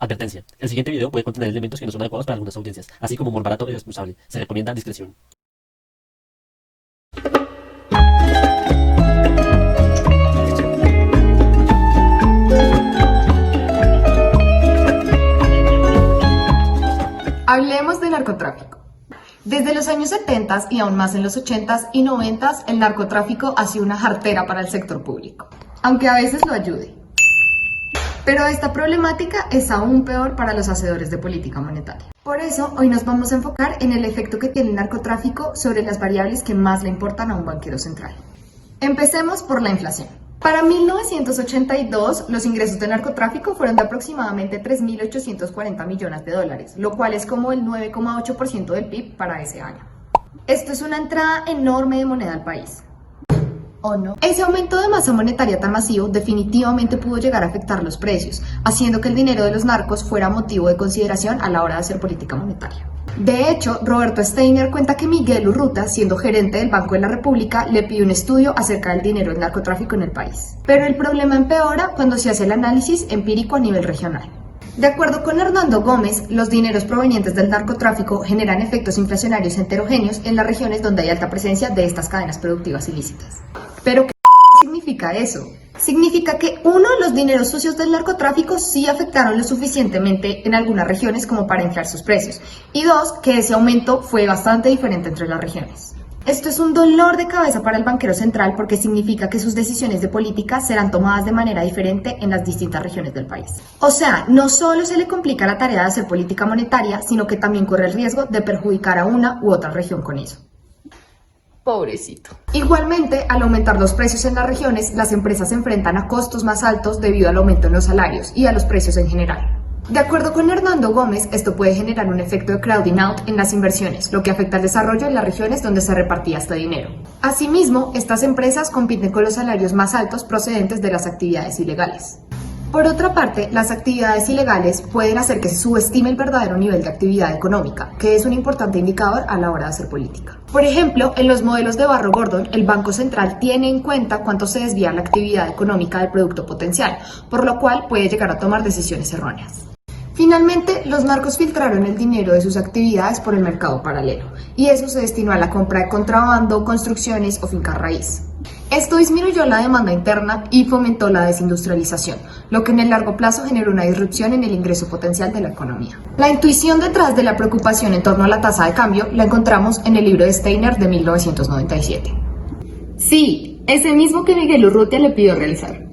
Advertencia. El siguiente video puede contener elementos que no son adecuados para algunas audiencias, así como humor barato y irresponsable. Se recomienda discreción. Hablemos de narcotráfico. Desde los años 70 y aún más en los 80s y 90s, el narcotráfico ha sido una jartera para el sector público, aunque a veces lo ayude. Pero esta problemática es aún peor para los hacedores de política monetaria. Por eso, hoy nos vamos a enfocar en el efecto que tiene el narcotráfico sobre las variables que más le importan a un banquero central. Empecemos por la inflación. Para 1982, los ingresos de narcotráfico fueron de aproximadamente 3.840 millones de dólares, lo cual es como el 9,8% del PIB para ese año. Esto es una entrada enorme de moneda al país. ¿O no? Ese aumento de masa monetaria tan masivo definitivamente pudo llegar a afectar los precios, haciendo que el dinero de los narcos fuera motivo de consideración a la hora de hacer política monetaria. De hecho, Roberto Steiner cuenta que Miguel Urrutia, siendo gerente del Banco de la República, le pidió un estudio acerca del dinero del narcotráfico en el país. Pero el problema empeora cuando se hace el análisis empírico a nivel regional. De acuerdo con Hernando Gómez, los dineros provenientes del narcotráfico generan efectos inflacionarios heterogéneos en las regiones donde hay alta presencia de estas cadenas productivas ilícitas. ¿Pero qué significa eso? Significa que, uno, los dineros sucios del narcotráfico sí afectaron lo suficientemente en algunas regiones como para inflar sus precios, y dos, que ese aumento fue bastante diferente entre las regiones. Esto es un dolor de cabeza para el banquero central porque significa que sus decisiones de política serán tomadas de manera diferente en las distintas regiones del país. O sea, no solo se le complica la tarea de hacer política monetaria, sino que también corre el riesgo de perjudicar a una u otra región con eso. Pobrecito. Igualmente, al aumentar los precios en las regiones, las empresas se enfrentan a costos más altos debido al aumento en los salarios y a los precios en general. De acuerdo con Hernando Gómez, esto puede generar un efecto de crowding out en las inversiones, lo que afecta al desarrollo en las regiones donde se repartía este dinero. Asimismo, estas empresas compiten con los salarios más altos procedentes de las actividades ilegales. Por otra parte, las actividades ilegales pueden hacer que se subestime el verdadero nivel de actividad económica, que es un importante indicador a la hora de hacer política. Por ejemplo, en los modelos de Barro-Gordon, el Banco Central tiene en cuenta cuánto se desvía la actividad económica del producto potencial, por lo cual puede llegar a tomar decisiones erróneas. Finalmente, los narcos filtraron el dinero de sus actividades por el mercado paralelo, y eso se destinó a la compra de contrabando, construcciones o fincas raíz. Esto disminuyó la demanda interna y fomentó la desindustrialización, lo que en el largo plazo generó una disrupción en el ingreso potencial de la economía. La intuición detrás de la preocupación en torno a la tasa de cambio la encontramos en el libro de Steiner de 1997. Sí, ese mismo que Miguel Urrutia le pidió realizar.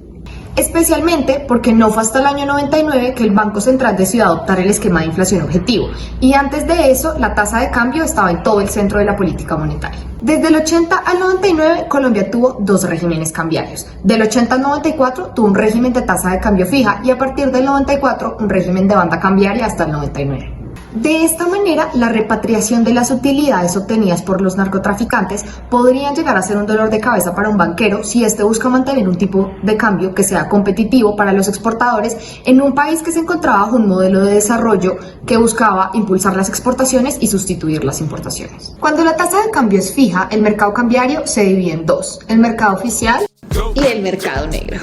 Especialmente porque no fue hasta el año 99 que el Banco Central decidió adoptar el esquema de inflación objetivo, y antes de eso la tasa de cambio estaba en todo el centro de la política monetaria. Desde el 80 al 99 Colombia tuvo dos regímenes cambiarios. Del 80 al 94 tuvo un régimen de tasa de cambio fija y a partir del 94 un régimen de banda cambiaria hasta el 99. De esta manera, la repatriación de las utilidades obtenidas por los narcotraficantes podrían llegar a ser un dolor de cabeza para un banquero si éste busca mantener un tipo de cambio que sea competitivo para los exportadores en un país que se encontraba bajo un modelo de desarrollo que buscaba impulsar las exportaciones y sustituir las importaciones. Cuando la tasa de cambio es fija, el mercado cambiario se divide en dos: el mercado oficial y el mercado negro.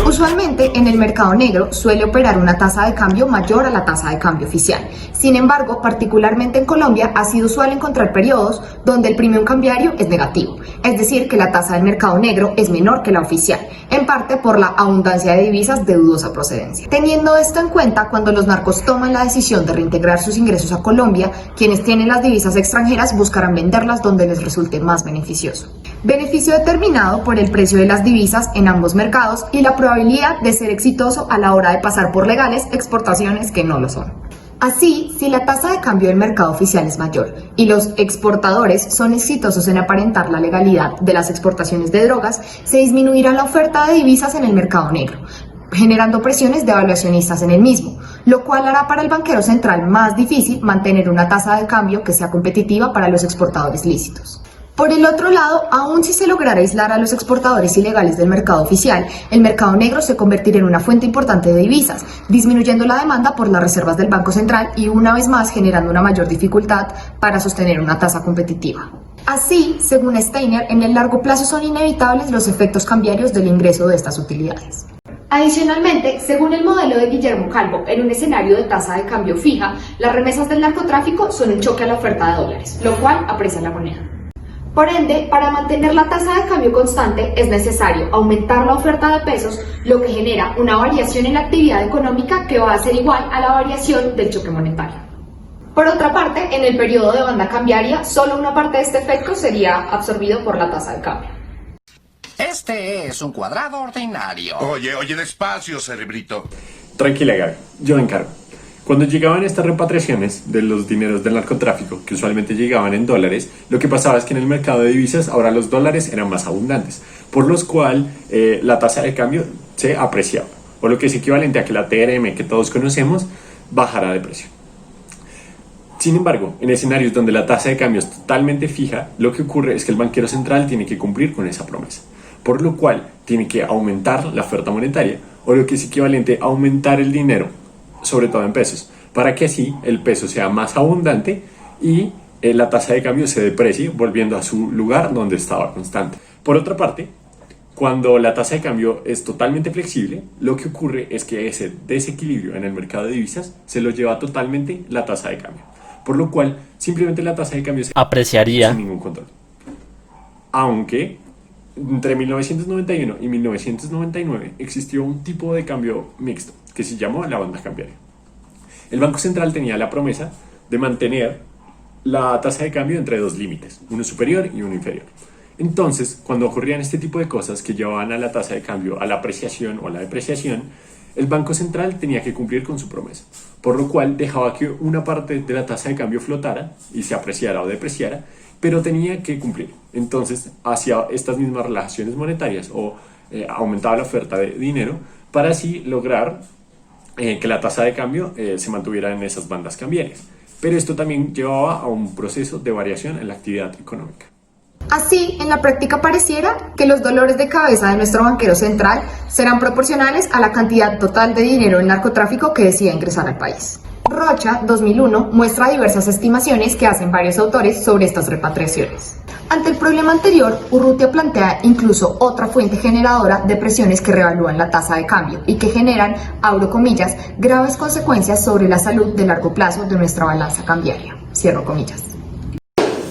Usualmente en el mercado negro suele operar una tasa de cambio mayor a la tasa de cambio oficial. Sin embargo, particularmente en Colombia ha sido usual encontrar periodos donde el premium cambiario es negativo, es decir, que la tasa del mercado negro es menor que la oficial, en parte por la abundancia de divisas de dudosa procedencia. Teniendo esto en cuenta, cuando los narcos toman la decisión de reintegrar sus ingresos a Colombia, quienes tienen las divisas extranjeras buscarán venderlas donde les resulte más beneficioso. Beneficio determinado por el precio de las divisas en ambos mercados y la probabilidad de ser exitoso a la hora de pasar por legales exportaciones que no lo son. Así, si la tasa de cambio del mercado oficial es mayor y los exportadores son exitosos en aparentar la legalidad de las exportaciones de drogas, se disminuirá la oferta de divisas en el mercado negro, generando presiones devaluacionistas en el mismo, lo cual hará para el banquero central más difícil mantener una tasa de cambio que sea competitiva para los exportadores lícitos. Por el otro lado, aun si se lograra aislar a los exportadores ilegales del mercado oficial, el mercado negro se convertirá en una fuente importante de divisas, disminuyendo la demanda por las reservas del Banco Central y una vez más generando una mayor dificultad para sostener una tasa competitiva. Así, según Steiner, en el largo plazo son inevitables los efectos cambiarios del ingreso de estas utilidades. Adicionalmente, según el modelo de Guillermo Calvo, en un escenario de tasa de cambio fija, las remesas del narcotráfico son un choque a la oferta de dólares, lo cual aprecia la moneda. Por ende, para mantener la tasa de cambio constante es necesario aumentar la oferta de pesos, lo que genera una variación en la actividad económica que va a ser igual a la variación del choque monetario. Por otra parte, en el periodo de banda cambiaria, solo una parte de este efecto sería absorbido por la tasa de cambio. Este es un cuadrado ordinario. Oye, despacio, cerebrito. Tranquila, Gaby, yo me encargo. Cuando llegaban estas repatriaciones de los dineros del narcotráfico, que usualmente llegaban en dólares, lo que pasaba es que en el mercado de divisas ahora los dólares eran más abundantes, por lo cual la tasa de cambio se apreciaba, o lo que es equivalente a que la TRM que todos conocemos bajara de precio. Sin embargo, en escenarios donde la tasa de cambio es totalmente fija, lo que ocurre es que el banquero central tiene que cumplir con esa promesa, por lo cual tiene que aumentar la oferta monetaria, o lo que es equivalente a aumentar el dinero, sobre todo en pesos, para que así el peso sea más abundante y la tasa de cambio se deprecie, volviendo a su lugar donde estaba constante. Por otra parte, cuando la tasa de cambio es totalmente flexible, lo que ocurre es que ese desequilibrio en el mercado de divisas se lo lleva totalmente la tasa de cambio, por lo cual simplemente la tasa de cambio se apreciaría sin ningún control. Aunque entre 1991 y 1999 existió un tipo de cambio mixto que se llamó la banda cambiaria. El Banco Central tenía la promesa de mantener la tasa de cambio entre dos límites, uno superior y uno inferior. Entonces, cuando ocurrían este tipo de cosas que llevaban a la tasa de cambio a la apreciación o a la depreciación, el Banco Central tenía que cumplir con su promesa, por lo cual dejaba que una parte de la tasa de cambio flotara y se apreciara o depreciara, pero tenía que cumplir. Entonces, hacía estas mismas relaciones monetarias o aumentaba la oferta de dinero para así lograr que la tasa de cambio se mantuviera en esas bandas cambiarias. Pero esto también llevaba a un proceso de variación en la actividad económica. Así, en la práctica pareciera que los dolores de cabeza de nuestro banquero central serán proporcionales a la cantidad total de dinero del narcotráfico que decida ingresar al país. Rocha, 2001, muestra diversas estimaciones que hacen varios autores sobre estas repatriaciones. Ante el problema anterior, Urrutia plantea incluso otra fuente generadora de presiones que revalúan la tasa de cambio y que generan, abro comillas, graves consecuencias sobre la salud de largo plazo de nuestra balanza cambiaria, cierro comillas.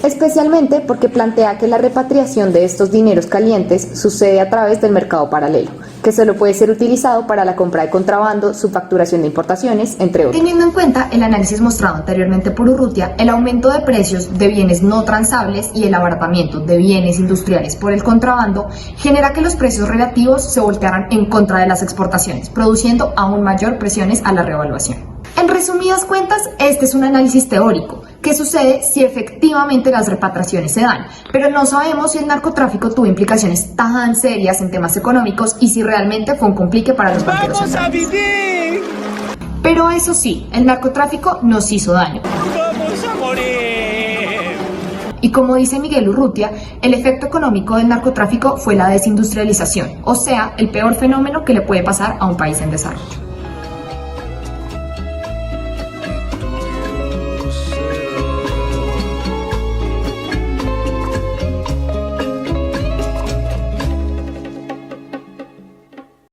Especialmente porque plantea que la repatriación de estos dineros calientes sucede a través del mercado paralelo, que solo puede ser utilizado para la compra de contrabando, su facturación de importaciones, entre otros. Teniendo en cuenta el análisis mostrado anteriormente por Urrutia, el aumento de precios de bienes no transables y el abaratamiento de bienes industriales por el contrabando genera que los precios relativos se voltearan en contra de las exportaciones, produciendo aún mayor presiones a la revaluación. En resumidas cuentas, este es un análisis teórico. ¿Qué sucede si efectivamente las repatriaciones se dan? Pero no sabemos si el narcotráfico tuvo implicaciones tan serias en temas económicos y si realmente fue un complique para los banqueros centrales. Pero eso sí, el narcotráfico nos hizo daño. ¡Vamos a morir! Y como dice Miguel Urrutia, el efecto económico del narcotráfico fue la desindustrialización, o sea, el peor fenómeno que le puede pasar a un país en desarrollo.